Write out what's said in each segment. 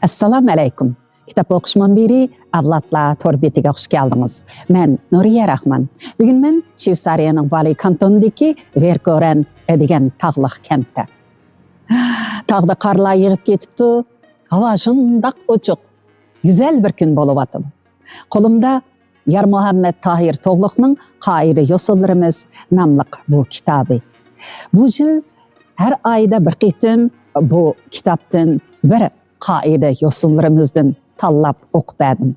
Assalamu alaykum. Kitap o'qishman beri avlodlar torbetiga xush keldingiz. Men Nuriya Rahman. Bugun men Shveysariyaning Vali kantonidagi Verkoren degan tog'liq kentda. Tog'da qorlar yig'ib ketibdi. Havo shundoq ochiq. Güzel bir kun bo'lib atadi. Qo'limda Yar Muhammad Tahir To'g'liqning Qoida yo'sullarimiz nomli bu kitobi. Bu yil har oyda bir qitim bu kitobdan bir qoida yo'sullarimizdan tanlab o'qib berdim.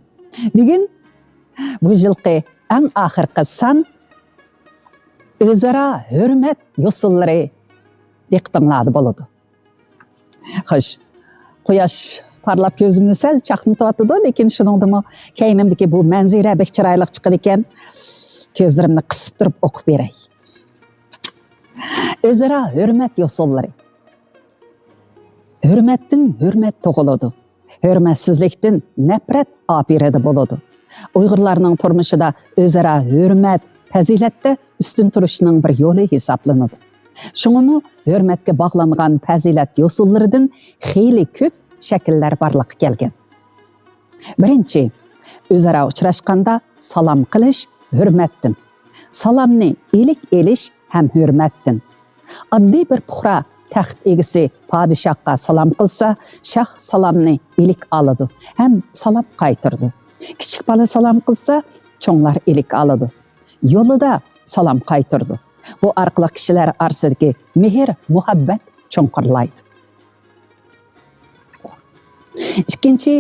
Bugun bu yilgi eng oxirgi son o'zaro hurmat yo'sullari diqqatinglarda bo'ladi. Xo'sh, quyosh parlab ko'zimni sal chaqnatyapti, lekin shuningdami keynimdagi bu manzara bek chiroyli chiqadi ekan. Ko'zlarimni qisib turib o'qib beray. O'zaro hurmat yo'sullari. Hürmettin hürmet tug'iladi. Hürmetsizlikdan nafrat opirada bo'ladi. Uyg'urlarning turmushida o'zaro hurmat, fazilatda ustun turishning bir yo'li hisoblanadi. Shuningmi, hurmatga bog'langan fazilat yo'sullaridan xeyli ko'p shakllar barliqqa kelgan. Birinchi, o'zaro uchrashganda salom qilish hurmatdan. Salomni ilik elish ham hurmatdan. Oddiy bir puxra taxt egisi padişahqa salam qilsa, shah salamni ilik aladi, ham salam qaytirdi. Kichik bola salam qilsa, cho'nglar ilik aladi. Yo'lida salam qaytirdi. Bu orqali kishilar orasidagi mehr, muhabbat cho'nqirlaydi. Ikkinchi,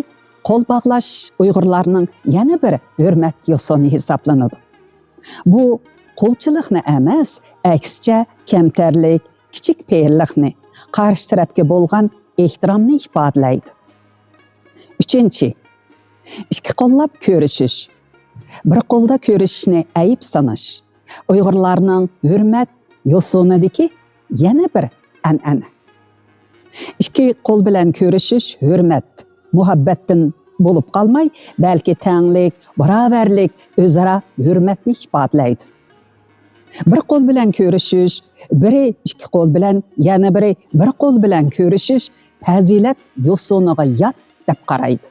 qo'l bog'lash Uyg'urlarning yana bir hurmat yo'soni hisoblanadi. Bu qo'lchilikni emas, aksicha kamtarlik, kichik fe'illikni, qarshi tarafga bo'lgan ehtiromni ifodalaydi. Uchinchi, ikki qo'llab ko'rishish. Bir qo'lda ko'rishishni ayib sanash. Uyg'urlarning hurmat yo'sunidagi yana bir an'ana. Ikki qo'l bilan ko'rishish hurmat, muhabbatdan bo'lib qolmay, balki tanglik, barobarlik, o'zaro hurmatni ifodalaydi. Bir qo'l bilan ko'rishish, biri ikki qo'l bilan, yana biri bir qo'l bilan ko'rishish fazilat yo'suniga yot deb qaraydi.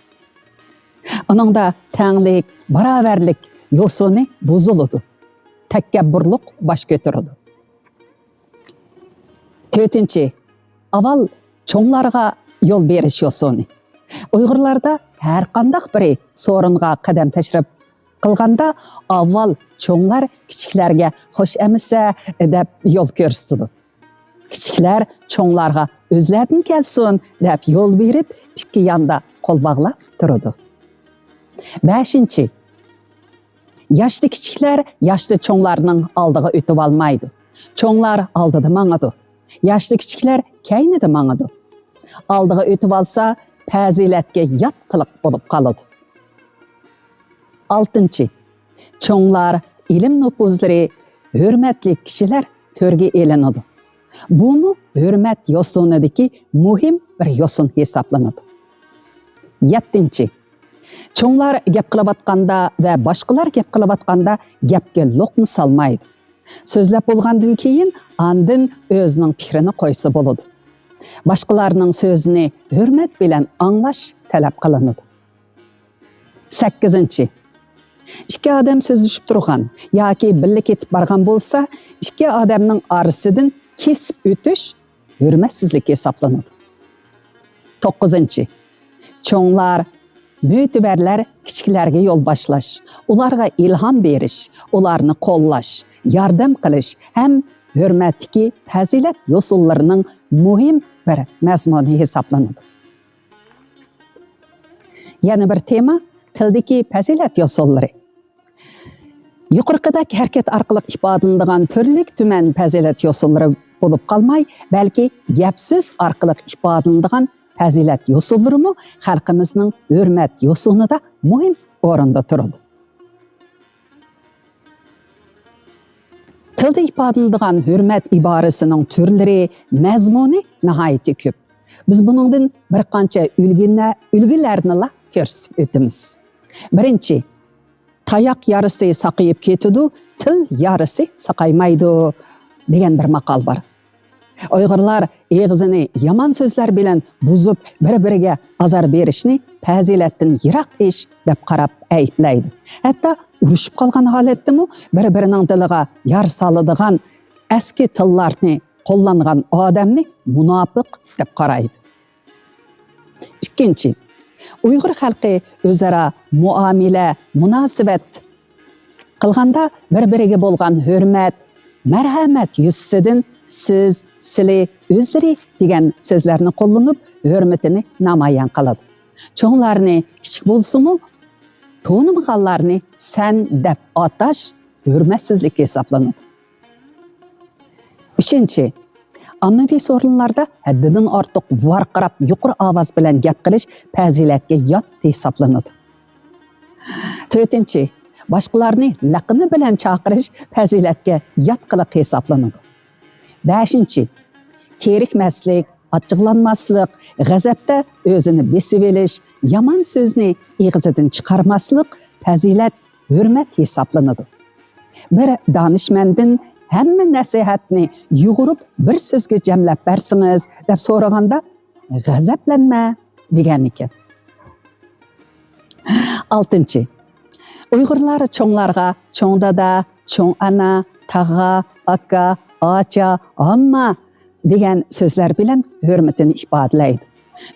Uningda tanglik, barobarlik yo'suni buziladi. Takabburlik bosh ko'taradi. To'rtinchi, avval cho'nglarga yo'l berish yo'suni. Uyg'urlarda har qanday biri so'ringa qadam tashrif qilganda avval cho'nglar kichiklarga xo'sh emisa deb yo'l ko'rsatdi. Kichiklar cho'nglarga o'zlaridan kelsin deb yo'l berib, ikki yonda qo'l bog'lab turdi. 5. Yoshli kichiklar yoshli cho'nglarning oldiga o'tib olmaydi. Cho'nglar oldida mangadi. Yoshli kichiklar keynida mangadi. Oldiga o'tib olsa, fazilatga yot qiliq bo'lib qoladi. 6. Cho'nglar ilm nupuzlari, hurmatli kishilar to'rga elinadi. Bunu hurmat yo'sunidagi muhim bir yo'sun hisoblanadi. 7. Cho'nglar gap qilayotganda va boshqalar gap qilayotganda gapga luqma solmaydi. So'zlab bo'lgandan keyin andin o'zining fikrini qo'ysa bo'ladi. Boshqalarning so'zini hurmat bilan anglash talab qilinadi. 8. İki adam sözleşip turgan yoki birga ketib borgan bo'lsa, ikki odamning orasidan kesib o'tish hurmatsizlik hisoblanadi. 9. Cho'nglar, mo'tabarlar kichiklarga yo'l boshlash, ularga ilhom berish, ularni qo'llash, yordam qilish ham hurmatdagi fazilat yo'sullarining muhim bir mazmuni hisoblanadi. Yana bir tema tildagi fazilat yo'sullari. Yuqorqidagi harakat orqali ifodalanadigan turli tuman fazilat yo'sullari bo'lib qolmay, balki gap so'z orqali ifodalanadigan fazilat yo'sullarimi xalqimizning hurmat yo'sunida muhim o'rinda turadi. Tilda ifodalanadigan hurmat iborasining turlari, mazmuni nihoyatda ko'p. Biz buningdan bir qancha ulgularni ko'rsatib o'tamiz. Birinchi, tayoq yarisi saqayib ketadi, til yarisi saqaymaydi degan bir maqol bor. Uyg'urlar eg'izini yomon so'zlar bilan buzib, bir-biriga azar berishni fazilatdan yiroq ish deb qarab ayblaydi. Hatto urushib qolgan holatdami bir-birining diliga yar soladigan eski tillarni qo'llangan odamni munofiq deb qaraydi. Ikkinchi, Uyg'ur xalqi o'zaro muomala, munosabat qilganda bir-biriga bo'lgan hurmat, marhamat yuzidan siz, sizlar, o'zlari degan so'zlarni qo'llanib, hurmatini namoyon qiladi. Cho'nglarni kichik bo'lsa-mu, to'nimaganlarni san deb atash hurmatsizlik hisoblanadi. Uchinchi, ommaviy o'rinlarda haddidan ortiq varqirab yuqori ovoz bilan gap qilish fazilatga yot hisoblanadi. To'rtinchi, boshqalarni laqimi bilan chaqirish fazilatga yot qilib hisoblanadi. Beshinchi, terikmaslik, achchiqlanmaslik, g'azabda o'zini besib olish, yomon so'zni ig'zidan chiqarmaslik fazilat, hurmat hisoblanadi. Bir donishmanddan hamma nasihatni yug'urib bir so'zga jamlab bersangiz deb so'raganda g'azablanma degan ekan. Oltinchi, Uyg'urlar cho'nglarga cho'ng dada, cho'ng ana, tag'a, aka, acha, amma degan so'zlar bilan hurmatini ifodalaydi.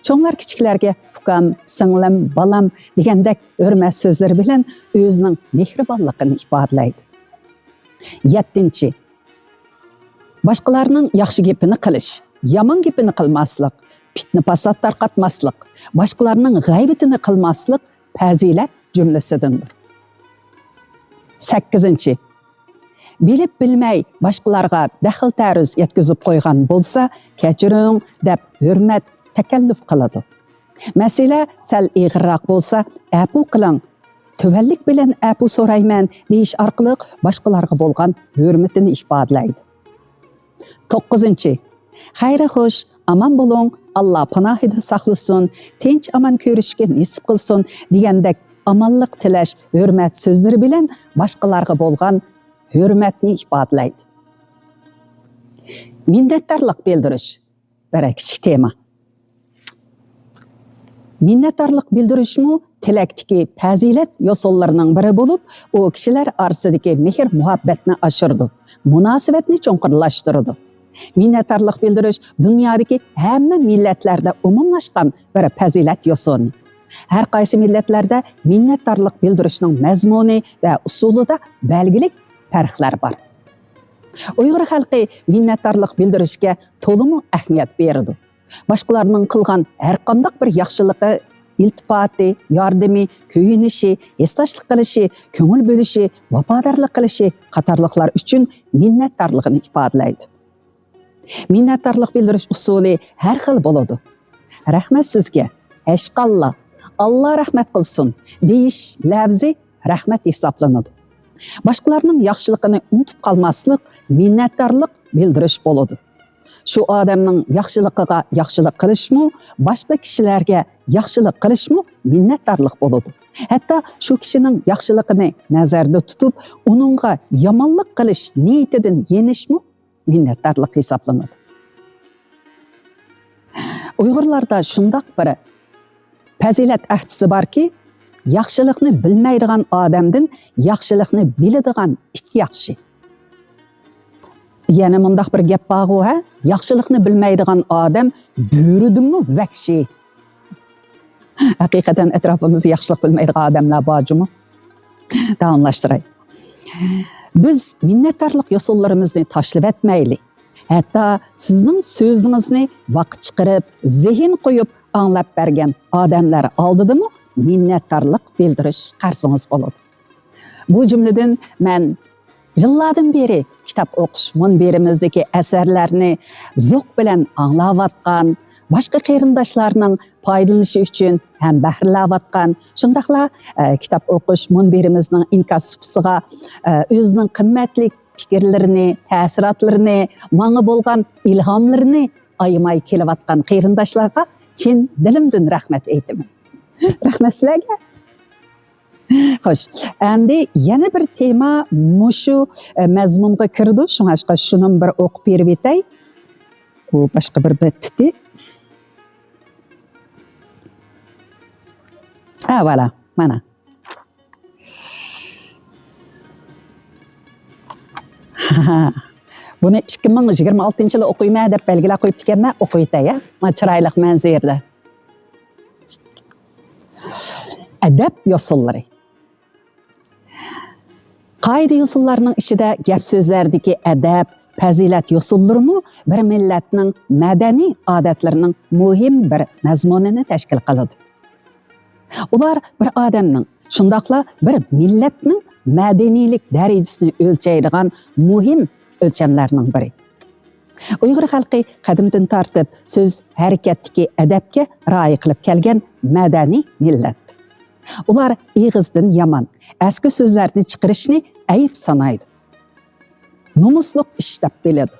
Cho'nglar kichiklarga ukam, singlim, balam degandek hurmat so'zlar bilan o'zining mehribonligini ifodalaydi. Yettinchi, boshqalarning yaxshi gapini qilish, yomon gapini qilmaslik, fitna fasod tarqatmaslik, boshqalarning g'aybatini qilmaslik fazilat jumlasidandir. Sakkizinchi, bilib bilmay boshqalarga daxl ta'ruz yetkazib qo'ygan bo'lsa, kechiring deb hurmat takalluf qiladi. Masala sal ig'irroq bo'lsa, afu qiling, tuvallik bilan afu so'rayman deyish orqali boshqalarga bo'lgan hurmatini ifodalaydi. To'qqizinchi, xayri xush, aman bo'ling, Alloh panohida saqlasin, tinch aman ko'rishga nasib qilsin degandek amonlik tilash hurmat so'zlari bilan boshqalarga bo'lgan hurmatni ifodalaydi. Minnatdorlik bildirish bir kichik tema. Minnatdorlik bildirishmi tilakdagi fazilat yo'sollarining biri bo'lib, u kishilar orasidagi mehr muhabbatni oshirdi, munosabatni cho'nqirlashtirdi. Minnatdorlik bildirish dunyodagi hamma millatlarda umumlashgan bir fazilat yo'soni. Har qaysi millatlarda minnatdorlik bildirishning mazmuni va usulida belgilik farqlar bor. Uyg'ur xalqi minnatdorlik bildirishga to'liq ahamiyat berdi. Boshqalarning qilgan har qanday bir yaxshiligi, iltifoti, yordami, kuyinishi, esdashlik qilishi, ko'ngil bo'lishi, vafodorlik qilishi qatorliqlar uchun minnatdorligini ifodalaydi. Minnatdorlik bildirish usuli har xil bo'ladi. Rahmat sizga, ashqalloh, Alloh rahmat qilsin deyish lafzi rahmat hisoblanadi. Boshqalarning yaxshiligini unutib qolmaslik minnatdorlik bildirish bo'ladi. Shu odamning yaxshiligiga yaxshilik qilishmi, boshqa kishilarga yaxshilik qilishmi minnatdorlik bo'ladi. Hatto shu kishining yaxshiligini nazarda tutib, uningga yomonlik qilish niyatidan yenishmi minnatdorlik hisoblanadi. Uyg'urlarda shundoq bir fazilat ahdisi borki, yaxshilikni bilmaydigan odamdan yaxshilikni biladigan it yaxshi. Yana mundaq bir gap bor, ha? Yaxshilikni bilmaydigan odam bo'ridimi vahshiy. Haqiqatan atrofimizda yaxshilik bilmaydigan odamlar bormi? Davomlashtiray. Biz minnatdorlik yo'sullarimizni tashlab etmaylik. Hatto sizning so'zingizni vaqt chiqarib, zehn qo'yib anglab bergan odamlar oldidami minnatdorlik bildirish qarzingiz bo'ladi. Bu jumladan men yillardan beri kitob o'qish munberimizdagi asarlarni zavq bilan anglayotgan, boshqa qarindoshlarning foydalanishi uchun ham bahrilayotgan, shundaqla kitob o'qish munberimizning inkas supsiga o'zining qimmatli fikrlarini, ta'sirotlarini, menga bo'lgan ilhomlarini ayamay kelayotgan qarindoshlarga chin dilimdan rahmat aytaman. Rahmat sizlarga. Xo'sh, endi yana bir tema mushu mazmunga kirdi. Shunga shuni bir o'qib berib o'tay. Bu başka bir betti. Ha, voilà, mana. Buni 2026 yılı okuyma deb belgilab qo'yib ekanman, o'qiydi ya. Mana chiroyli manzarada. Adab yo'sullari. Qayda yo'sullarning ichida gap so'zlardagi adab, fazilat yo'sullarimi bir millatning madaniy odatlarining muhim bir mazmunini tashkil qiladi. Ular bir odamning, shundaqla bir millatning madaniylik darajasini o'lchaydigan muhim o'lchamlarning biri. Uyg'ur xalqi qadimdan tortib so'z harakatdagi adabga rioya qilib kelgan madaniy millat. Ular ig'izdan yomon, eski so'zlarni chiqarishni ayib sanaydi. Nomusliq ish deb biladi.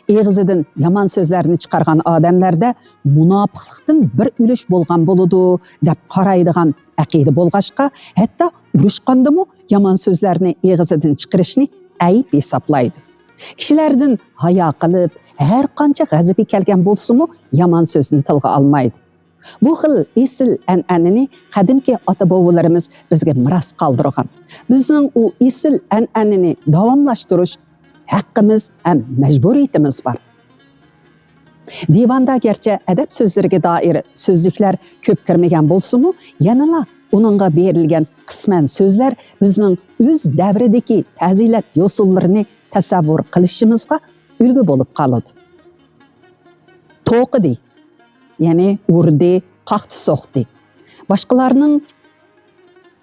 Ig'izidan yomon so'zlarni chiqargan odamlarda munofiqlikdan bir ulush bo'lgan bo'ladi deb qaraydigan aqida bo'lg'achqa, hatto urushqandimi yomon so'zlarni ig'izidan chiqarishni ayib hisoblaydi. Kishilardan hayo qilib, har qancha g'azabi kelgan bo'lsa-mu, yomon so'zni tilga olmaydi. Bu xil esil an'anani qadimki ota-bobolarimiz bizga miros qoldirgan. Bizning u esil an'anani davomlashtirish haqqimiz ham majburiyatimiz bor. Divanda gerçi adab so'zlariga doir so'zliklar ko'p kirmagan bo'lsa-mu, yanala uningga berilgan qisman so'zlar bizning o'z davridagi fazilat yo'sullarini tasavvur qilishimizga ulgu bo'lib qoladi. To'qidi, ya'ni urdi, qaqti so'qdi. Boshqalarning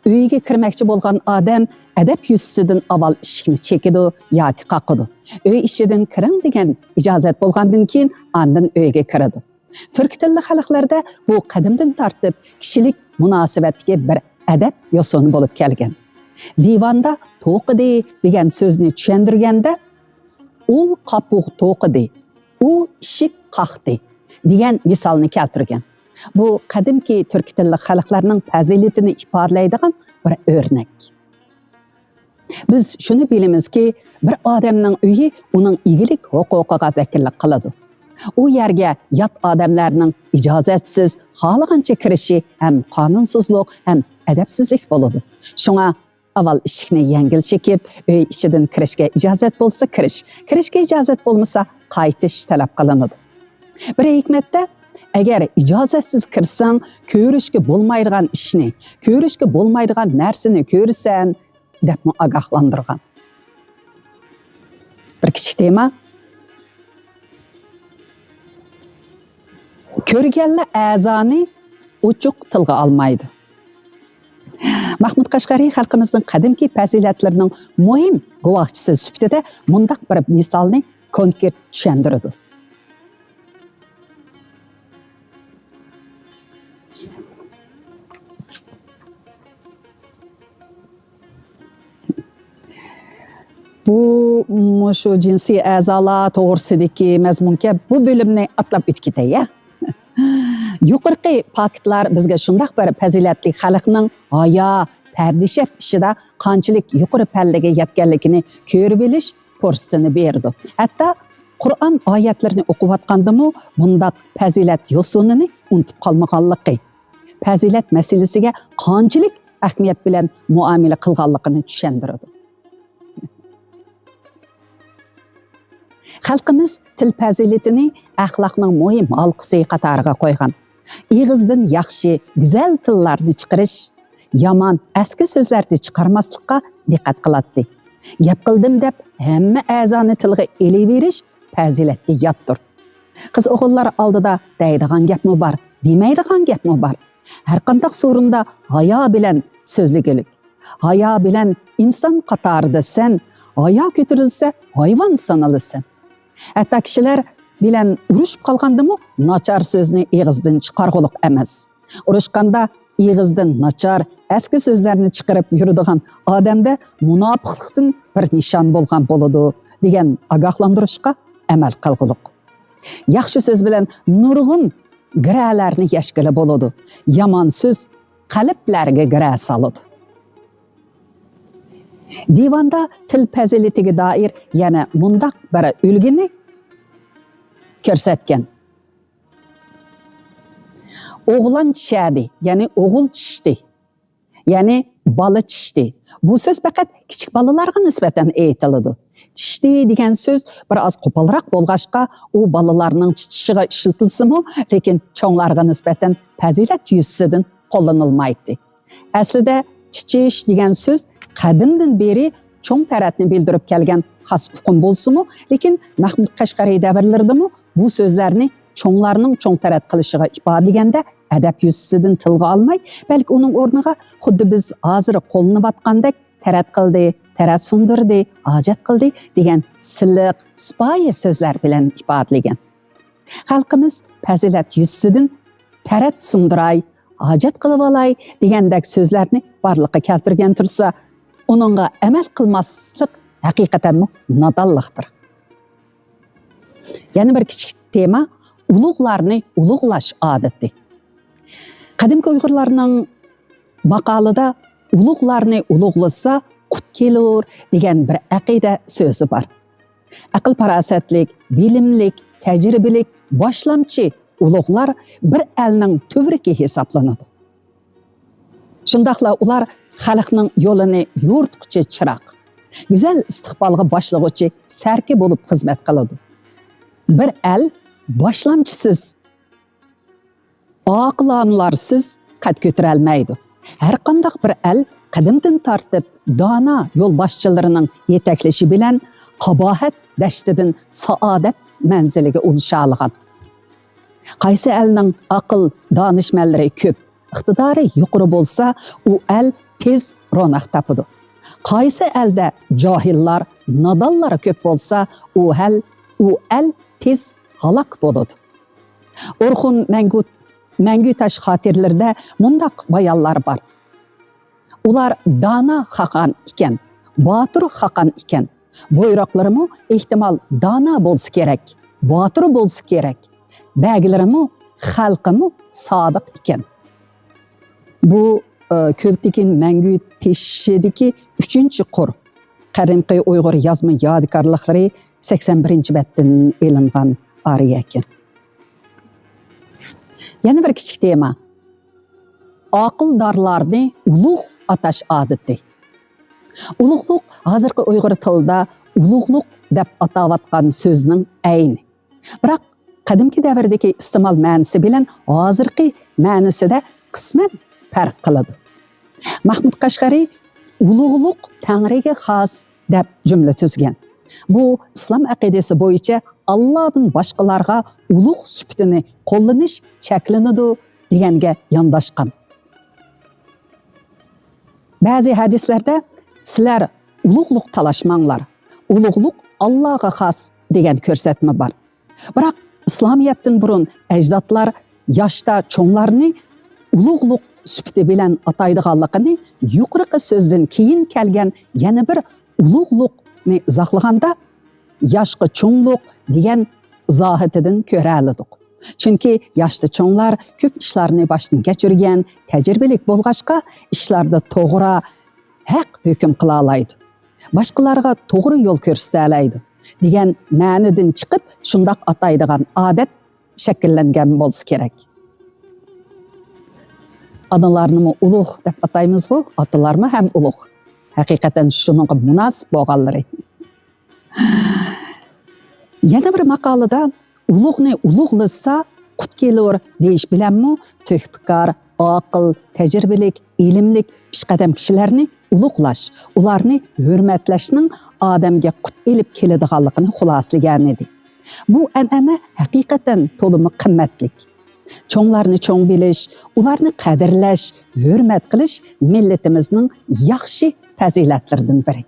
uyiga kirmoqchi bo'lgan odam adab yuzasidan avval eshikni chekidi yoki qaqidi. Uy ishidan kiring degan ijozat bo'lgandan keyin ondan uyga kiradi. Turk tilli xalqlarda bu qadimdan tortib kishilik munosabatga bir adab yo'sini bo'lib kelgan. Divanda to'qidi degan so'zni tushundirganda u qapuq to'qidi, u eshik qaqdi degan misolni keltirgan. Bu qadimki turk tilli xalqlarning fazilatini ifodalaydigan bir o'rnak. Biz shuni bilamizki, bir odamning uyi uning egilik huquqiga vakillik qiladi. U yerga yot odamlarning ijozatsiz xohlagancha kirishi ham qonunsizlik, ham adabsizlik bo'ladi. Shunga avval eshikni yengil chekib, uy ichidan kirishga ijozat bo'lsa kirish, kirishga ijozat bo'lmasa qaytish talab qilinadi. Bir hikmatda agar ijozatsiz kirsang, ko'rishga bo'lmaydigan ishni, ko'rishga bo'lmaydigan narsani ko'rsan deb ogohlantirgan. Bir kichik tema. Ko'rganlar a'zoni uchuq tilga olmaydi. Mahmud Qashqari xalqimizning qadimki fazilatlarining muhim guvohchisi sifatida mundaq bir misolni konkret tushuntirdi. Bu şu cinsi a'zolar to'g'risidagi mazmunga bu bölümni atlab o'tib ya. Yuqorqi faktlar bizga shundaq bir fazilatli xalqning hayo, pardishaf ishida qanchalik yuqori pallaga yetganligini ko'rib bilish fursatini berdi. Hatto Qur'on oyatlarini o'qiyotgandimi bundaq fazilat yo'sunini unutib qolmaganligi, fazilat masalasiga qanchalik ahamiyat bilan muomala qilganligini tushuntirdi. Xalqimiz til fazilatini axloqning muhim halqasi qatoriga qo'ygan. Ig'izdan yaxshi, go'zal tillarni chiqarish, yomon, eski so'zlarni chiqarmaslikqa diqqat qiladi. Gap qildim deb hamma a'zoni tilga eliverish fazilatga yotdir. Qiz o'g'illar oldida deydigan gapmi bor, demaydigan gapmi bor. Har qanday so'rinda hayo bilan so'zligilik, hayo bilan inson qatorida sen, hayo ko'tarilsa hayvon sanalsan. Hatta kishilar bilan urushib qolgandimi, nachar so'zni ig'izdan chiqarg'uliq emas. Urushganda ig'izdan nachar, eski so'zlarni chiqarib yuradigan odamda munofiqlikdan bir nishon bo'lgan bo'ladi degan ogohlantirishga amal qilg'uliq. Yaxshi so'z bilan nurg'un giralarni yashkila bo'ladi. Yomon so'z qalblarga gira soladi. Divanda til fazilatiga doir yana mundaq bir ulgini ko'rsatgan. O'g'lan tishadi, ya'ni o'g'il tishdi. Ya'ni bola tishdi. Bu so'z faqat kichik bolalarga nisbatan aytiladi. Tishdi degan so'z biroz qo'polroq bo'lg'achqa, u bolalarning tishiga ishlatilsa-mu, lekin cho'nglarga nisbatan fazilat yuzasidan qo'llanilmaydi. Aslida tichish degan so'z qadimdan beri cho'ng tarafni bildirib kelgan xos uqum bo'lsa-mu, lekin Mahmud Qashqariy davrlaridami bu so'zlarni cho'nglarning cho'ng taraf qilishiga ifodalaganda adab yuzasidan tilga olmay, balki uning o'rniga xuddi biz hozir qo'llanayotgandek tarat qildi, tarat sundirdi, hojat qildi degan silliq, sipoyi so'zlar bilan ifodalagan. Xalqimiz fazilat yuzasidan tarat sundiray, hojat qilib olay degandek so'zlarni barliqqa keltirgan tursa, uningga amal qilmaslik haqiqatan nodonlikdir. Yana bir kichik tema ulug'larni ulug'lash odati. Qadimgi Uyg'urlarning maqolida ulug'larni ulug'lasa qut kelur degan bir aqida so'zi bor. Aql farosatlik, bilimlik, tajribalik, boshlamchi ulug'lar bir elning tuvriki hisoblanadi. Shundaqla ular xalqning yo'lini yo'rtquchi chiroq, go'zal istiqbolga boshlovchi sarki bo'lib xizmat qiladi. Bir el boshlamchisiz, oqilonlarsiz qad ko'tara olmaydi. Har qanday bir el qadimdan tortib dono yo'lboshchilarining yetaklashi bilan qabohat dashtidan saodat manziliga ulisha olgan. Qaysi elning aql donishmandlari ko'p, iqtidori yuqori bo'lsa, u el tez ro'naq topadi. Qaysi elda johillar, nodonlar ko'p bo'lsa, u el tez halok bo'ladi. Orxun Mangu tash xotirlarida mundaq bayonlar bor. Ular dana xaqan ekan, botir xaqan ekan. Buyruqlarimi ehtimol dana bo'lsa kerak, botir bo'lsa kerak. Ba'gilarimi xalqimi sodiq ekan. Bu Ko'ltekin Mangu teshidagi 3-qur. Qadimgi Uyg'ur yozma yodikorliklari 81-betdan e'lingan ariya ekan. Yana bir kichik tema. Aqldorlarni ulug' atash odati. Ulug'luq hozirgi Uyg'ur tilida ulug'luq deb atayotgan so'zning ayni. Biroq qadimgi davrdagi iste'mol ma'nosi bilan hozirgi ma'nosida qisman farq qiladi. Mahmud Qashqariy ulug'luq Tangriga xos deb jumla tuzgan. Bu islom aqidasi bo'yicha Allohdan boshqalarga ulug' sifatini qo'llanish cheklanadi deganga yondashgan. Ba'zi hadislarda sizlar ulug'luq talashmanglar, ulug'luq Allohga xos degan ko'rsatma bor. Biroq islomiyatdan burun ajdodlar yoshda cho'nglarni ulug'luq sifati bilan ataydiganligini yuqorqi so'zdan keyin kelgan yana bir ulug'luqni izohlaganda yoshqa cho'ngluq degan zohitidan ko'ra oldik. Chunki yoshda cho'nglar ko'p ishlarni boshdan kechirgan, tajribalik bo'lg'achqa ishlarda to'g'ri haq hukm qila oladi. Boshqalarga to'g'ri yo'l ko'rsata oladi degan ma'nodan chiqib, shundoq ataydigan odat shakllangan bo'lsa kerak. Analarni ulug' deb ataymiz-ku, otalarni ham ulug'. Haqiqatan shuningga munosib bo'lganlari. Yana bir maqolada ulug'ni ulug'lasa qut kelur deyish bilanmi to'hbikor, aql, tajribalik, ilmlik pishqadam kishilarni ulug'lash, ularni hurmatlashning odamga qut elib keladiganligini xuloslagan edi. Bu an'ana haqiqatan to'limi qimmatlik. Cho'nglarni cho'ng bilish, ularni qadrlash, hurmat qilish millatimizning yaxshi fazilatlaridan biri.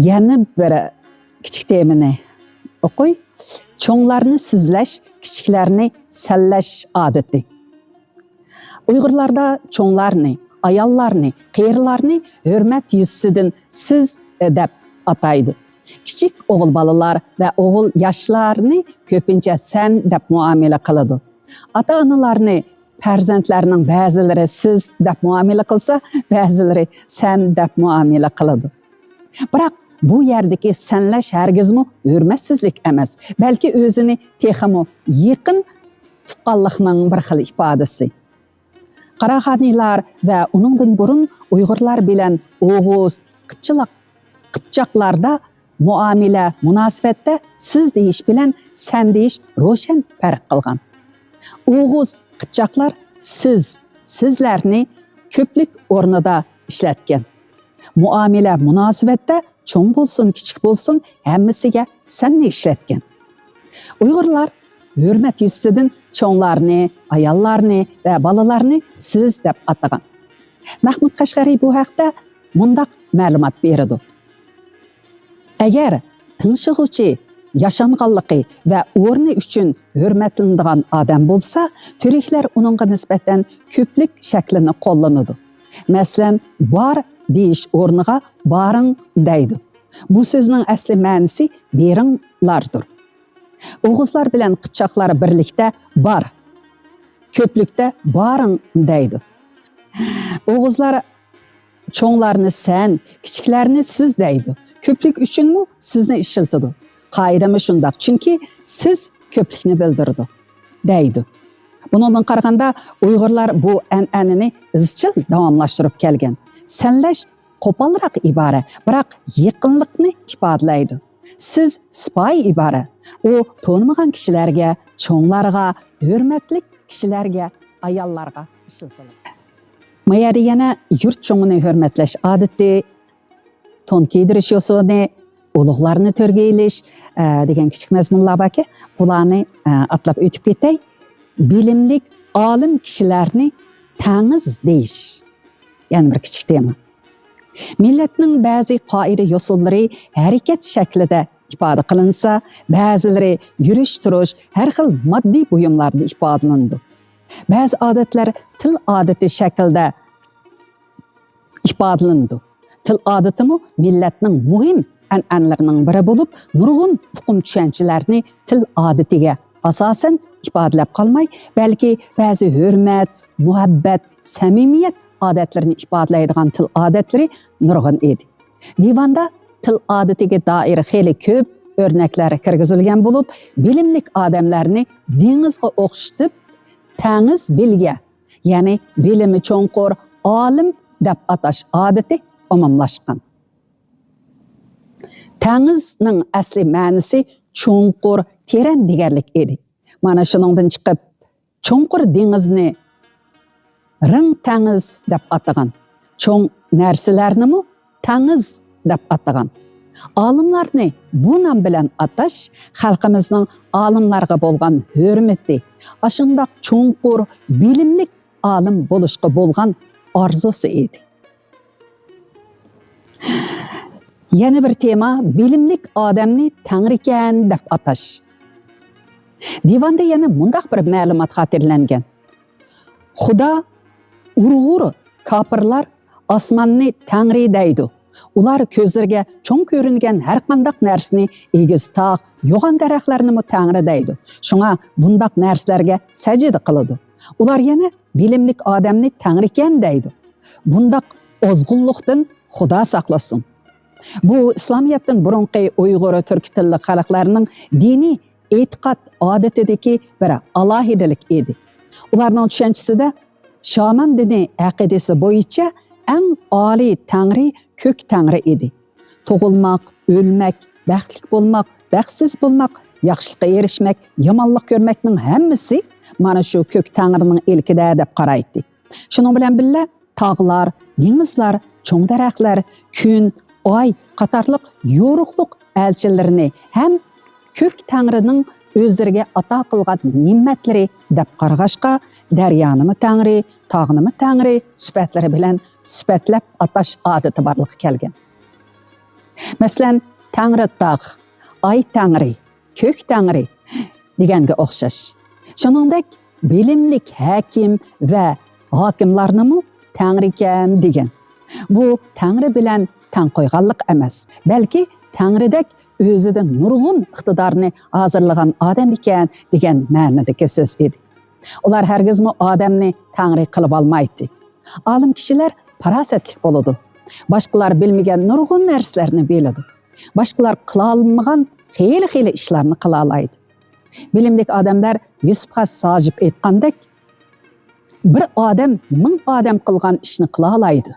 Yana bir kichik temani o'qiy. Cho'nglarni sizlash, kichiklarni sallash odati. Uyg'urlarda cho'nglarni, ayollarni, qiyirlarni hurmat yuzasidan siz deb ataydi. Kichik o'g'il bolalar va o'g'il yoshlarni ko'pincha sen deb muomala qiladi. Ota-onalarni farzandlarining ba'zilari siz deb muomala qilsa, ba'zilari sen deb muomala qiladi. Biroq bu yerdeki senleş hergizmi hürmetsizlik emas, belki özünü teximi yaqin tutqanlıqның bir xil ifadesi. Qarag'aniylar ve onundan burun Uyg'urlar bilen Oğuz, Qıpçaqlarda muamele, münasibette siz deyiş bilen sen deyiş roşan farq qilgan. Oğuz, Qıpçaqlar sizlerini köplük ornida işletken. Muamele, münasibette çoğun bolsun, kiçik bolsun, hemmisiga senni işletken. Uyg'urlar hürmet yüzüdün çoğunlarını, ayallarını ve balalarını siz dep atagan. Mahmud Qashqari bu haqda mundaq ma'lumot berdi. Eğer tinchig'uvchi, yaşanğanlığı ve o'rni üçün hürmetlendiğen adam bolsa, türkler onunğa nisbeten köplük şeklini qo'llanadi. Masalan, bar deyiş o'rniga barın deydi. Bu sözün asli ma'nosi beringlardir. Oğuzlar bilen Qıpçaqlar birlikte bar, köplükte barın deydi. Oğuzlar çoğunlarını sen, kiçiklerini siz deydi. Köplük üçün mü sizni işiltidi. Qaydamı şundaq, çünkü siz köplükni bildirdi, deydi. Bundan qaraganda Uyg'urlar bu an'anani izchil davomlashtirib kelgan. Senleş qo'polroq ibora, biroq yaqinlikni ifodalaydi. Siz sipoy ibora. O tanımagan kişilerge, çoğunlarga, hürmetlik kişilerge, ayallarga işiltilir. Mayari yana yurt çoğunu hürmetleş adeti, ton kiydiriş yosunu, ulug'larni törgeyliş degan kichik mazmunlar baki, bularni atlab o'tib ketay. Bilimlik alim kişilerini tanız deyiş. Yani bir kichik tema. Milletning ba'zi qoida yo'sullari harakat shaklida ifoda qilinsa, ba'zilari yurish turish har xil moddiy buyumlarda ifodalanadi. Ba'zi odatlar til odati shaklida ifodalanadi. Til odatimi millatning muhim an'analarining biri bo'lib, nurg'un uqum tushunchalarni til odatiga asosan ifodalab qolmay, balki ba'zi hurmat, muhabbat, samimiyat odatlarini ifodalaydigan til odatlari nurg'un edi. Divanda til odatiga doir xeyli ko'p o'rnaklar kirgizilgan bo'lib, bilimlik odamlarni dengizga o'xshatib, tangiz bilga, ya'ni bilimi cho'nqur olim deb atash odati umumlashgan. Tangizning asli ma'nosi cho'nqur, teran deganlik edi. Mana shuningdan chiqib, cho'nqur dengizni ring tangiz deb atagan. Cho'ng narsalarni tangiz deb atagan. Olimlarni bu nom bilan atash xalqimizning olimlarga bo'lgan hurmati, ashundoq cho'nqur bilimlik olim bo'lishga bo'lgan orzusi edi. Yana bir tema bilimlik odamni tangrikan deb atash. Divanda yana mundaq bir ma'lumot xotirlangan. Xudo Urg'ur kofirlar osmonni tangri deydi. Ular ko'zlarga cho'ng ko'ringan har qanday narsani egiz tog', yo'g'on daraxtlarni tangri deydi. Shunga bundaq narsalarga sajda qiladi. Ular yana bilimlik odamni tangrikan deydi. Bundaq ozg'unlikdan Xudo saqlasin. Bu İslamiyatdan burunqi Uyg'ur turk tilli xalqlarining diniy e'tiqod odatidagi bir alohidelik edi. Ularning tushunchisida shaman dini aqidasi bo'yicha eng oliy tangri ko'k tangri edi. Tug'ilmak, o'lmak, baxtli bo'lmak, baxtsiz bo'lmak, yaxshilikqa erishmak, yomonlik ko'rmakning hammasi mana shu ko'k tangrining ilkida deb qaraydi. Shuning bilan birga tog'lar, dengizlar, cho'ng daraxtlar, kun, oy qatorliq yo'ruqliq elchilarini ham ko'k tangrining o'zlariga ato qilgan ne'matlari deb qarag'ashqa, daryonimi tangri, tog'nimi tangri sifatlari bilan sifatlab atash odati borliq kelgan. Masalan, tangri tog', oy tangri, ko'k tangri deganga o'xshash. Shuningdek, bilimlik hakim va hokimlarnimi tangrikan degan. Bu tangri bilan tang qo'yganlik emas, balki tangridek o'zida nurg'un iqtidorni hozirlagan odam ekan degan ma'nodagi so'z edi. Ular hargizmi odamni tangri qilib olmaydi. Olim kishilar farosatli bo'ladi. Boshqalar bilmagan nurg'un narsalarni biladi. Başkalar kıla almagan xeyli işlerini kıla alaydı. Bilimlik adamlar Yusuf'a sacip etqandek, bir adam 1000 adam kılgan işini kıla alaydı.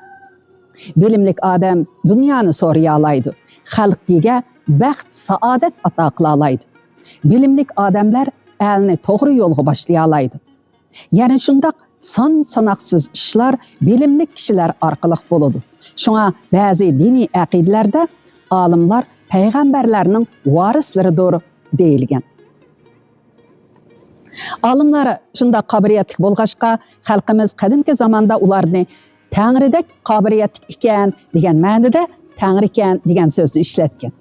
Bilimlik adam dünyani soruya alaydı. Xalqiga baxt, saadet ata qila alaydı. Bilimlik adamlar elini to'g'ri yo'lga başlaya alaydı. Yani şundaq sanaqsız işler bilimlik kişiler arqılıq boludu. Şuna bazı dini aqidlerde alimlar peygamberlerinin varisleridir deyilgen. Alimlar şunda kabiliyetlik bolğaşqa xalqimiz qadimki zamanda ularni Tangridek kabiliyetlik iken degan ma'nida Tangri iken degan so'zni ishlatgan.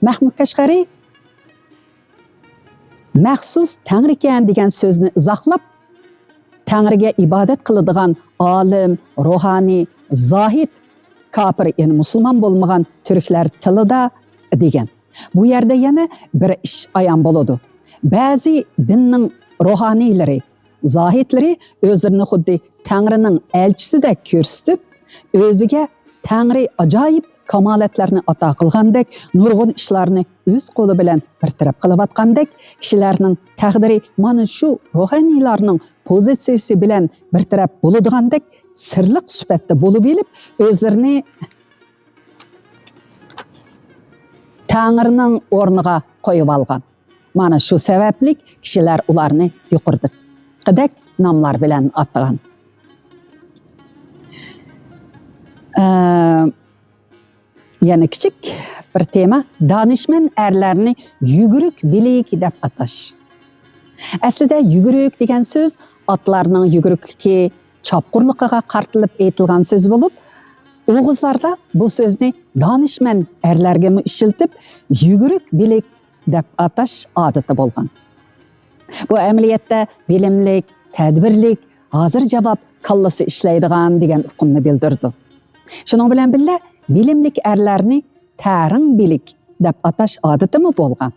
Mahmud Qashqari maxsus Tangri iken degan so'zni izohlab Tangriga ibodat qiladigan olim, ruhoniy, zohid, kafir, yani musulmon bo'lmagan turklar tilida degan. Bu yerda yana bir ish ayon bo'ladi. Ba'zi dinning ruhoniylari, zohidlari o'zlarini xuddi Tangrining elchisidek ko'rsatib, o'ziga Tangri ajoyib kamolatlarni ato qilgandek, nurg'un ishlarni o'z qo'li bilan bartaraf qilayotgandek, kishilarning taqdiri mana shu ruhoniylarning pozitsiyasi bilan bartaraf bo'ladigandek sirliq sifatda bo'lib elib, o'zlarini Tangrining o'rniga qo'yib olgan. Mana shu sababli kishilar ularni yuqoriqidek nomlar bilan atagan. Yani kichik bir tema, danishmand erlarni yuguruk bilik deb atash. Aslida yuguruk degan so'z otlarning yugurukligi, chopqurligiga qartilib aytilgan so'z bo'lib, o'g'izlarda bu so'zni danishmand erlarga ishiltib, yuguruk bilik deb atash odati bo'lgan. Bu amaliyotda bilimlik, tadbirlik, hozir javob kallasi ishlaydigan degan hukmni bildirdi. Shuning bilan birga bilimlik erlarni taring bilik deb atash odatimi bo'lgan.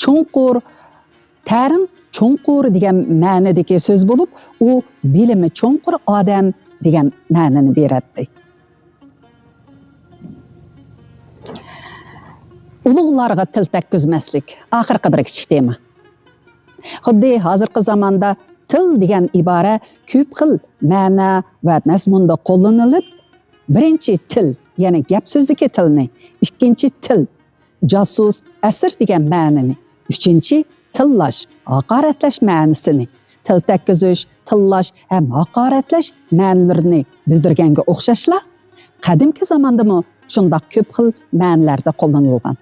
Chunqur, taring chunqur degan ma'nodagi so'z bo'lib, u bilimi chunqur odam degan ma'noni beradi. Ulug'larga til takkizmaslik oxirgi bir kichik tema. Xuddi hozirgi zamonda til degan ibora ko'p xil ma'no va mazmunda qo'llanilib, birinchi til, ya'ni gap so'zdagi tilni, ikkinchi til, jasus, asir degan ma'noni, uchinchi tillash, haqoratlash ma'nosini, til takkizish, tillash ham haqoratlash ma'nolarini bildirganga o'xshashlar qadimki zamondami shundoq ko'p xil ma'nolarda qo'llanilgan.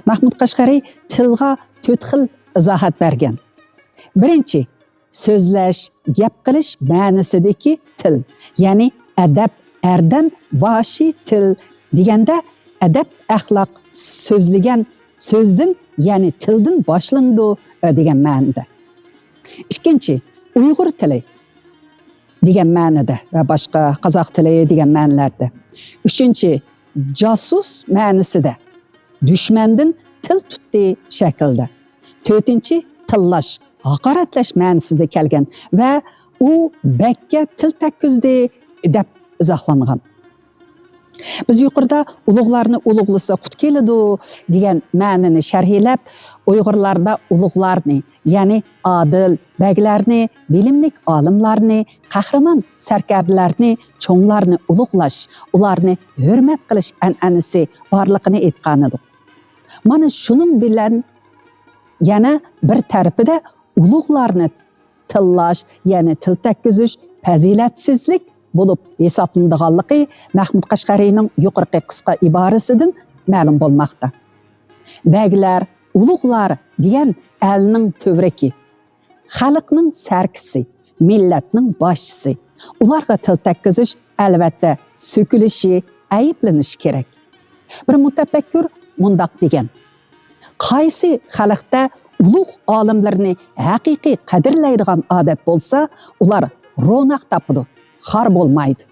Mahmud Qashqari tilga 4 xil izohat bergan. Birinchi, so'zlash, gap qilish ma'nosidagi til, ya'ni adab, erdam, boshi til deganda adab, axloq so'zlagan so'zdan, ya'ni tildan boshlandi degan ma'noda. Ikkinchi, Uyg'ur tili degan ma'noda va boshqa qozoq tili degan ma'nolarda. Uchinchi, jasus ma'nosida, dushmandan til tutdi shaklda. To'rtinchi, tillash, haqoratlash ma'nosida kelgan va u bakka til takkizdi deb izohlangan. Biz yuqorida ulug'larni ulug'lasa qut keladi degan ma'noni sharhlab, Uyg'urlarda ulug'larni, ya'ni adil baglarni, bilimlik olimlarni, qahramon sarkarlarni, cho'nglarni ulug'lash, ularni hurmat qilish an'anasi borligini aytgan edik. Mana shuning bilan yana bir tarafida ulug'larni tillash, ya'ni til takkizish fazilatsizlik bo'lib hisoblanadiganligi Mahmud Qashqariyning yuqorqi qisqa iborasidan ma'lum bo'lmoqda. Baglar, ulug'lar degan elning to'vraki, xalqning sarkisi, millatning boshchisi. Ularga til takkizish albatta so'kilishi, ayblanishi kerak. Bir mutafakkur mundaq degan: qaysi xalqda ulug' olimlarni haqiqiy qadrlaydigan odat bo'lsa, ular ro'naq topadi, xor bo'lmaydi.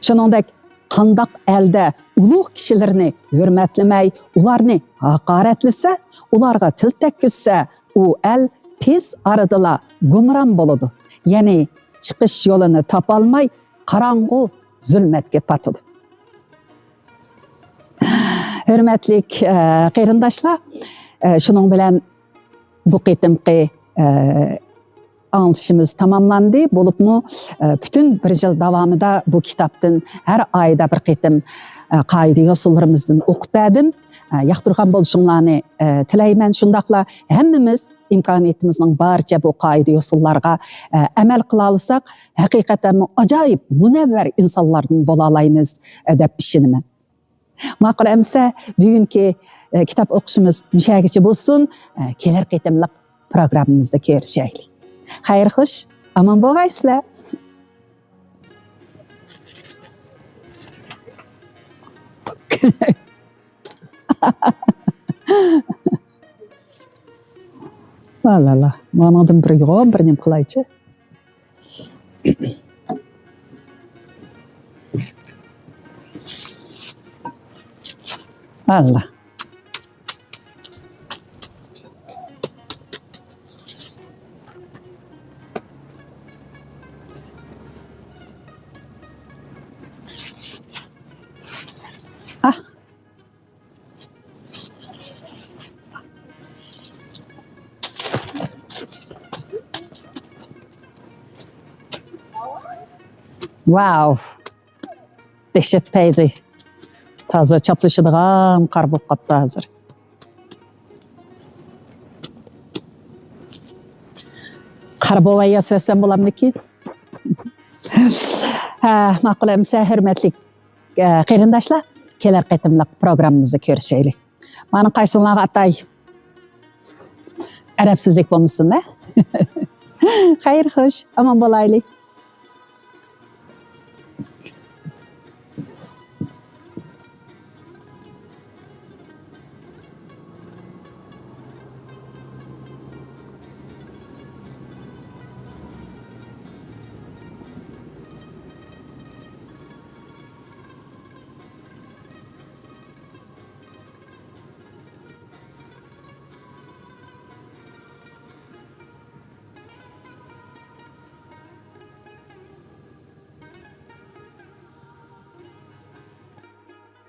Shuningdek, qandoq elda ulug' kishilarni hurmatlamay, ularni haqoratlasa, ularga til takkizsa, u el tez aradala gumron bo'ladi. Ya'ni chiqish yo'lini topolmay, qorong'u zulmatga patadi. Hürmetlik qeyrindaşlar, şunun bilen bu qitimqi anlatışımız tamamlandı. Bolup mu bütün bir yıl davamında bu kitaptın her ayda bir qitim qayda yosullarımızdan okup berdim. Yaxtırgan boluşunlarını tileymen. Şundaqla hemmimiz imkaniyetimizin barca bu qayda yosullarga amel qıla alsak, hakikaten acayip münevver insanlardan bola alayımız dep işinimen. Maqul emse bugünkü kitap okuşumuz müşagiçi bolsun, keler qitimlik programımızda görüşeylik. Hayır hoş, aman boğaysızlar. Allah Allah, manadım bir yoğun bir nim kılaycı. Allah. Ah. Wow. Dehşet peyzi. Taze çaplaşıdığım qar boп qaptı hazır. Qar boğaya söylesem bulamdiki? Maqul emse hürmetlik qeyrindaşlar, keler qitimlik programımızı görüşeyli. Manın qaysınlarga atay arabsizlik bolmasın da? Hayır hoş, aman bolaylı.